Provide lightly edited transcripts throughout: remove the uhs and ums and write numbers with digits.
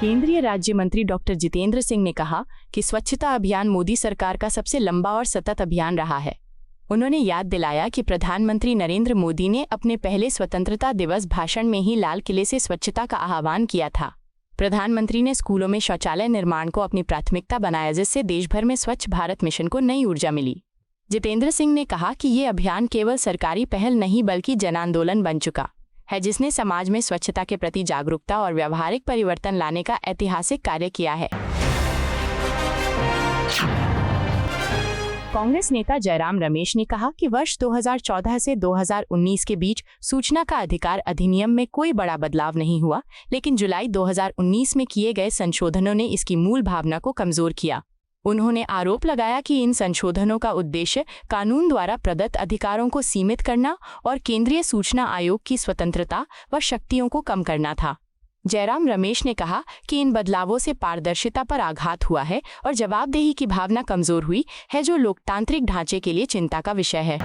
केंद्रीय राज्य मंत्री डॉक्टर जितेंद्र सिंह ने कहा कि स्वच्छता अभियान मोदी सरकार का सबसे लंबा और सतत अभियान रहा है। उन्होंने याद दिलाया कि प्रधानमंत्री नरेंद्र मोदी ने अपने पहले स्वतंत्रता दिवस भाषण में ही लाल किले से स्वच्छता का आह्वान किया था। प्रधानमंत्री ने स्कूलों में शौचालय निर्माण को अपनी प्राथमिकता बनाया, जिससे देश भर में स्वच्छ भारत मिशन को नई ऊर्जा मिली। जितेंद्र सिंह ने कहा कि ये अभियान केवल सरकारी पहल नहीं बल्कि जन आंदोलन बन चुका है, जिसने समाज में स्वच्छता के प्रति जागरूकता और व्यावहारिक परिवर्तन लाने का ऐतिहासिक कार्य किया है। कांग्रेस नेता जयराम रमेश ने कहा कि वर्ष 2014 से 2019 के बीच सूचना का अधिकार अधिनियम में कोई बड़ा बदलाव नहीं हुआ, लेकिन जुलाई 2019 में किए गए संशोधनों ने इसकी मूल भावना को कमजोर किया। उन्होंने आरोप लगाया कि इन संशोधनों का उद्देश्य कानून द्वारा प्रदत्त अधिकारों को सीमित करना और केंद्रीय सूचना आयोग की स्वतंत्रता व शक्तियों को कम करना था। जयराम रमेश ने कहा कि इन बदलावों से पारदर्शिता पर आघात हुआ है और जवाबदेही की भावना कमजोर हुई है, जो लोकतांत्रिक ढांचे के लिए चिंता का विषय है।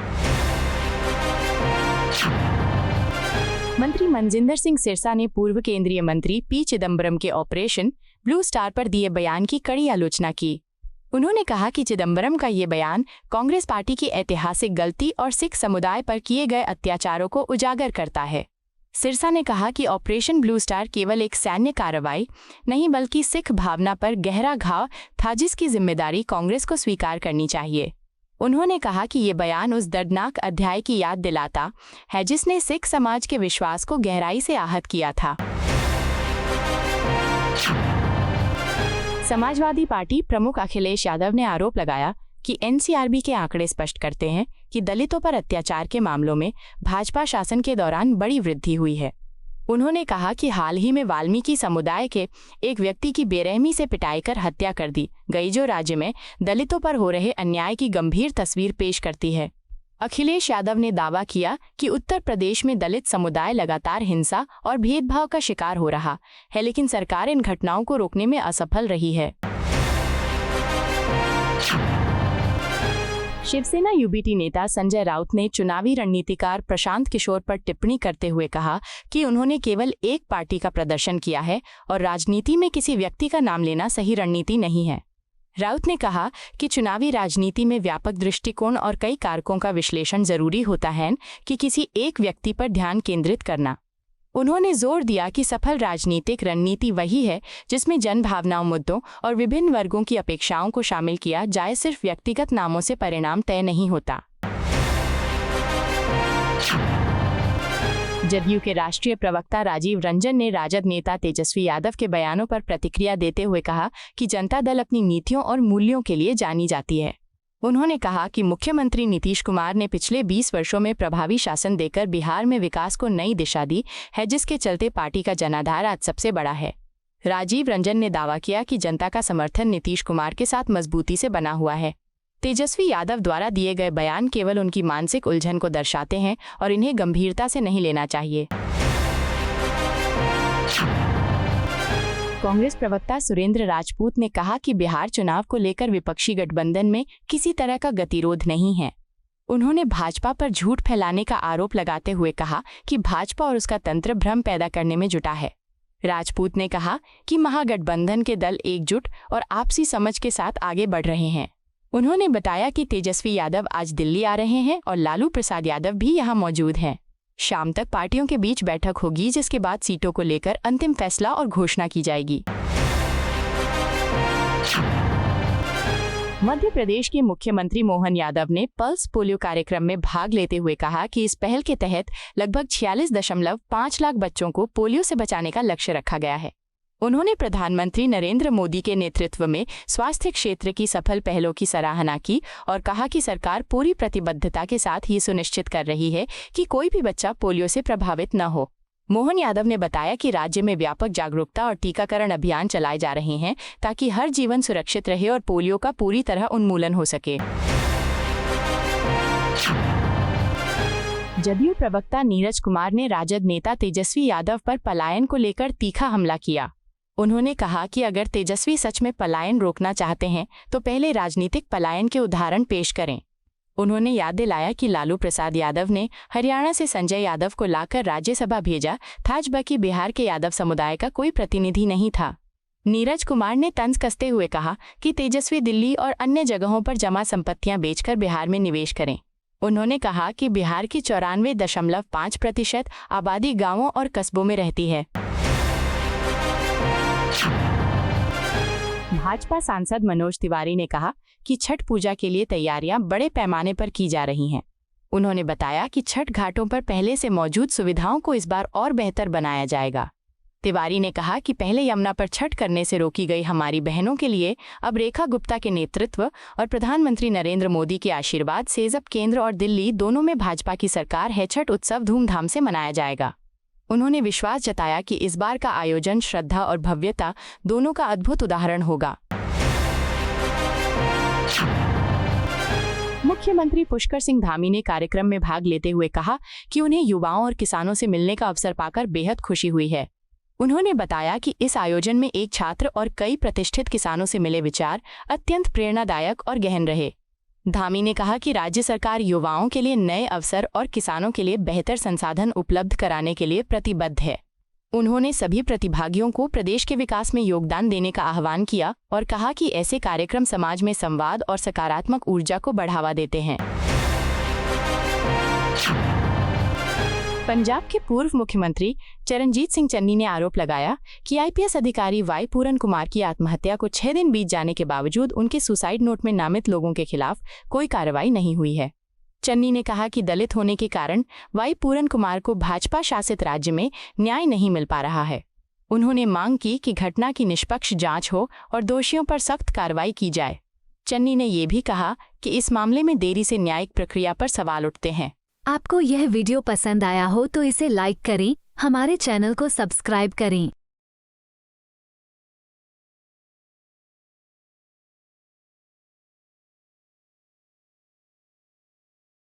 मंत्री मनजिंदर सिंह सिरसा ने पूर्व केंद्रीय मंत्री पी चिदम्बरम के ऑपरेशन ब्लू स्टार पर दिए बयान की कड़ी आलोचना की। उन्होंने कहा कि चिदम्बरम का ये बयान कांग्रेस पार्टी की ऐतिहासिक गलती और सिख समुदाय पर किए गए अत्याचारों को उजागर करता है। सिरसा ने कहा कि ऑपरेशन ब्लू स्टार केवल एक सैन्य कार्रवाई नहीं बल्कि सिख भावना पर गहरा घाव था, जिसकी जिम्मेदारी कांग्रेस को स्वीकार करनी चाहिए। उन्होंने कहा कि ये बयान उस दर्दनाक अध्याय की याद दिलाता है जिसने सिख समाज के विश्वास को गहराई से आहत किया था। समाजवादी पार्टी प्रमुख अखिलेश यादव ने आरोप लगाया कि एनसीआरबी के आंकड़े स्पष्ट करते हैं कि दलितों पर अत्याचार के मामलों में भाजपा शासन के दौरान बड़ी वृद्धि हुई है। उन्होंने कहा कि हाल ही में वाल्मीकि समुदाय के एक व्यक्ति की बेरहमी से पिटाई कर हत्या कर दी गई, जो राज्य में दलितों पर हो रहे अन्याय की गंभीर तस्वीर पेश करती है। अखिलेश यादव ने दावा किया कि उत्तर प्रदेश में दलित समुदाय लगातार हिंसा और भेदभाव का शिकार हो रहा है, लेकिन सरकार इन घटनाओं को रोकने में असफल रही है। शिवसेना यूबीटी नेता संजय राउत ने चुनावी रणनीतिकार प्रशांत किशोर पर टिप्पणी करते हुए कहा कि उन्होंने केवल एक पार्टी का प्रदर्शन किया है और राजनीति में किसी व्यक्ति का नाम लेना सही रणनीति नहीं है। राउत ने कहा कि चुनावी राजनीति में व्यापक दृष्टिकोण और कई कारकों का विश्लेषण जरूरी होता है कि किसी एक व्यक्ति पर ध्यान केंद्रित करना। उन्होंने जोर दिया कि सफल राजनीतिक रणनीति वही है जिसमें जन भावनाओं, मुद्दों और विभिन्न वर्गों की अपेक्षाओं को शामिल किया जाए, सिर्फ व्यक्तिगत नामों से परिणाम तय नहीं होता। जदयू के राष्ट्रीय प्रवक्ता राजीव रंजन ने राजद नेता तेजस्वी यादव के बयानों पर प्रतिक्रिया देते हुए कहा कि जनता दल अपनी नीतियों और मूल्यों के लिए जानी जाती है। उन्होंने कहा कि मुख्यमंत्री नीतीश कुमार ने पिछले 20 वर्षों में प्रभावी शासन देकर बिहार में विकास को नई दिशा दी है, जिसके चलते पार्टी का जनाधार आज सबसे बड़ा है। राजीव रंजन ने दावा किया कि जनता का समर्थन नीतीश कुमार के साथ मजबूती से बना हुआ है। तेजस्वी यादव द्वारा दिए गए बयान केवल उनकी मानसिक उलझन को दर्शाते हैं और इन्हें गंभीरता से नहीं लेना चाहिए। कांग्रेस प्रवक्ता सुरेंद्र राजपूत ने कहा कि बिहार चुनाव को लेकर विपक्षी गठबंधन में किसी तरह का गतिरोध नहीं है। उन्होंने भाजपा पर झूठ फैलाने का आरोप लगाते हुए कहा कि भाजपा और उसका तंत्र भ्रम पैदा करने में जुटा है। राजपूत ने कहा कि महागठबंधन के दल एकजुट और आपसी समझ के साथ आगे बढ़ रहे हैं। उन्होंने बताया कि तेजस्वी यादव आज दिल्ली आ रहे हैं और लालू प्रसाद यादव भी यहां मौजूद हैं। शाम तक पार्टियों के बीच बैठक होगी, जिसके बाद सीटों को लेकर अंतिम फैसला और घोषणा की जाएगी। मध्य प्रदेश के मुख्यमंत्री मोहन यादव ने पल्स पोलियो कार्यक्रम में भाग लेते हुए कहा कि इस पहल के तहत लगभग 46.5 लाख बच्चों को पोलियो से बचाने का लक्ष्य रखा गया है। उन्होंने प्रधानमंत्री नरेंद्र मोदी के नेतृत्व में स्वास्थ्य क्षेत्र की सफल पहलों की सराहना की और कहा कि सरकार पूरी प्रतिबद्धता के साथ ये सुनिश्चित कर रही है कि कोई भी बच्चा पोलियो से प्रभावित न हो। मोहन यादव ने बताया कि राज्य में व्यापक जागरूकता और टीकाकरण अभियान चलाए जा रहे हैं ताकि हर जीवन सुरक्षित रहे और पोलियो का पूरी तरह उन्मूलन हो सके। जदयू प्रवक्ता नीरज कुमार ने राजद नेता तेजस्वी यादव पर पलायन को लेकर तीखा हमला किया। उन्होंने कहा कि अगर तेजस्वी सच में पलायन रोकना चाहते हैं तो पहले राजनीतिक पलायन के उदाहरण पेश करें। उन्होंने याद दिलाया कि लालू प्रसाद यादव ने हरियाणा से संजय यादव को लाकर राज्यसभा भेजा था, जबकि बिहार के यादव समुदाय का कोई प्रतिनिधि नहीं था। नीरज कुमार ने तंज कसते हुए कहा कि तेजस्वी दिल्ली और अन्य जगहों पर जमा संपत्तियां बेचकर बिहार में निवेश करें। उन्होंने कहा कि बिहार की 94.5% आबादी गांवों और कस्बों में रहती है। भाजपा सांसद मनोज तिवारी ने कहा कि छठ पूजा के लिए तैयारियां बड़े पैमाने पर की जा रही हैं। उन्होंने बताया कि छठ घाटों पर पहले से मौजूद सुविधाओं को इस बार और बेहतर बनाया जाएगा। तिवारी ने कहा कि पहले यमुना पर छठ करने से रोकी गई हमारी बहनों के लिए अब रेखा गुप्ता के नेतृत्व और प्रधानमंत्री नरेंद्र मोदी के आशीर्वाद से जब केंद्र और दिल्ली दोनों में भाजपा की सरकार है, छठ उत्सव धूमधाम से मनाया जाएगा। उन्होंने विश्वास जताया कि इस बार का आयोजन श्रद्धा और भव्यता दोनों का अद्भुत उदाहरण होगा। मुख्यमंत्री पुष्कर सिंह धामी ने कार्यक्रम में भाग लेते हुए कहा कि उन्हें युवाओं और किसानों से मिलने का अवसर पाकर बेहद खुशी हुई है। उन्होंने बताया कि इस आयोजन में एक छात्र और कई प्रतिष्ठित किसानों से मिले विचार अत्यंत प्रेरणादायक और गहन रहे। धामी ने कहा कि राज्य सरकार युवाओं के लिए नए अवसर और किसानों के लिए बेहतर संसाधन उपलब्ध कराने के लिए प्रतिबद्ध है। उन्होंने सभी प्रतिभागियों को प्रदेश के विकास में योगदान देने का आह्वान किया और कहा कि ऐसे कार्यक्रम समाज में संवाद और सकारात्मक ऊर्जा को बढ़ावा देते हैं। पंजाब के पूर्व मुख्यमंत्री चरणजीत सिंह चन्नी ने आरोप लगाया कि आईपीएस अधिकारी वाई पूरन कुमार की आत्महत्या को 6 दिन बीत जाने के बावजूद उनके सुसाइड नोट में नामित लोगों के खिलाफ कोई कार्रवाई नहीं हुई है। चन्नी ने कहा कि दलित होने के कारण वाई पूरन कुमार को भाजपा शासित राज्य में न्याय नहीं मिल पा रहा है। उन्होंने मांग की कि घटना की निष्पक्ष जांच हो और दोषियों पर सख्त कार्रवाई की जाए। चन्नी ने ये भी कहा कि इस मामले में देरी से न्यायिक प्रक्रिया पर सवाल उठते हैं। आपको यह वीडियो पसंद आया हो तो इसे लाइक करें, हमारे चैनल को सब्सक्राइब करें।